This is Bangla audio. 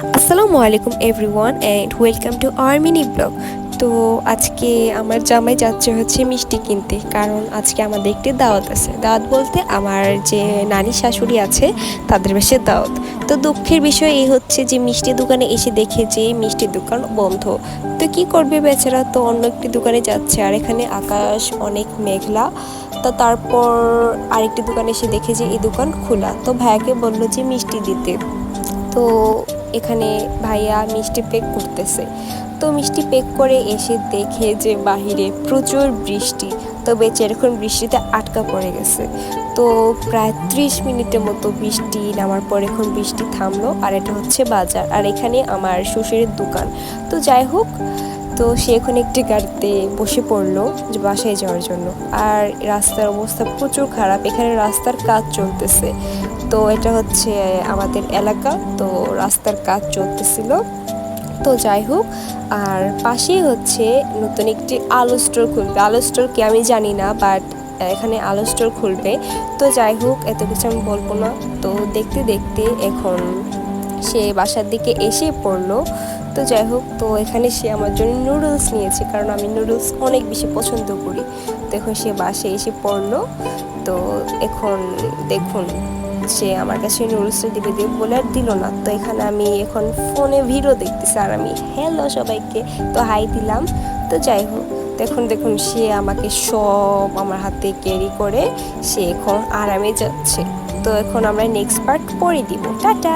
আসসালামু আলাইকুম everyone and welcome to our mini blog. তো আজকে আমার জামাই যাচ্ছে হচ্ছে মিষ্টি কিনতে, কারণ আজকে আমাদের একটি দাওয়াত আছে। দাওয়াত বলতে আমার যে নানি শাশুড়ি আছে তাদের বাসায় দাওয়াত। তো দুঃখের বিষয় এই হচ্ছে যে মিষ্টি দোকানে এসে দেখে যে মিষ্টির দোকান বন্ধ। তো কি করবে বেচারা, তো অন্য একটি দোকানে যাচ্ছে, আর এখানে আকাশ অনেক মেঘলা। তো তারপর আরেকটি দোকানে এসে দেখে যে এই দোকান খোলা। তো ভাইয়াকে বললো যে মিষ্টি দিতে। তো এখানে ভাইয়া মিষ্টি প্যাক করতেছে। তো মিষ্টি প্যাক করে এসে দেখে যে বাহিরে প্রচুর বৃষ্টি। তো বেচারা এখন বৃষ্টিতে আটকা পড়ে গেছে। তো প্রায় 30 মিনিটের মতো বৃষ্টি নামার পর এখন বৃষ্টি থামলো। আর এটা হচ্ছে বাজার, আর এখানে আমার শ্বশুরের দোকান। তো যাই হোক, তো সে এখন একটি গাড়িতে বসে পড়লো যে বাসায় যাওয়ার জন্য। আর রাস্তার অবস্থা প্রচুর খারাপ, এখানে রাস্তার কাজ চলতেছে। তো এটা হচ্ছে আমাদের এলাকা, তো রাস্তার কাজ চলতেছিল। তো যাই হোক, আর পাশেই হচ্ছে নতুন একটি আলু স্টোর খুলবে। আলু স্টোর কি আমি জানি না, বাট এখানে আলু স্টোর খুলবে। তো যাই হোক, এত কিছু আমি বলবো না। তো দেখতে দেখতে এখন সে বাসার দিকে এসে পড়লো। তো যাই হোক, তো এখানে সে আমার জন্য নুডলস নিয়েছে, কারণ আমি নুডলস অনেক বেশি পছন্দ করি। তো এখন সে বাসায় এসে পড়লো। তো এখন দেখুন, সে আমার কাছে নুডলসটা দিবে দিয়ে বলে আর দিল না। তো এখানে আমি এখন ফোনে ভিডিও দেখতেছি, আর আমি হ্যালো সবাইকে তো হাই দিলাম। তো যাই হোক, দেখুন দেখুন সে আমাকে সব আমার হাতে ক্যারি করে সে এখন আরামে যাচ্ছে। তো এখন আমরা নেক্সট পার্ট পরে দিব। টাটা।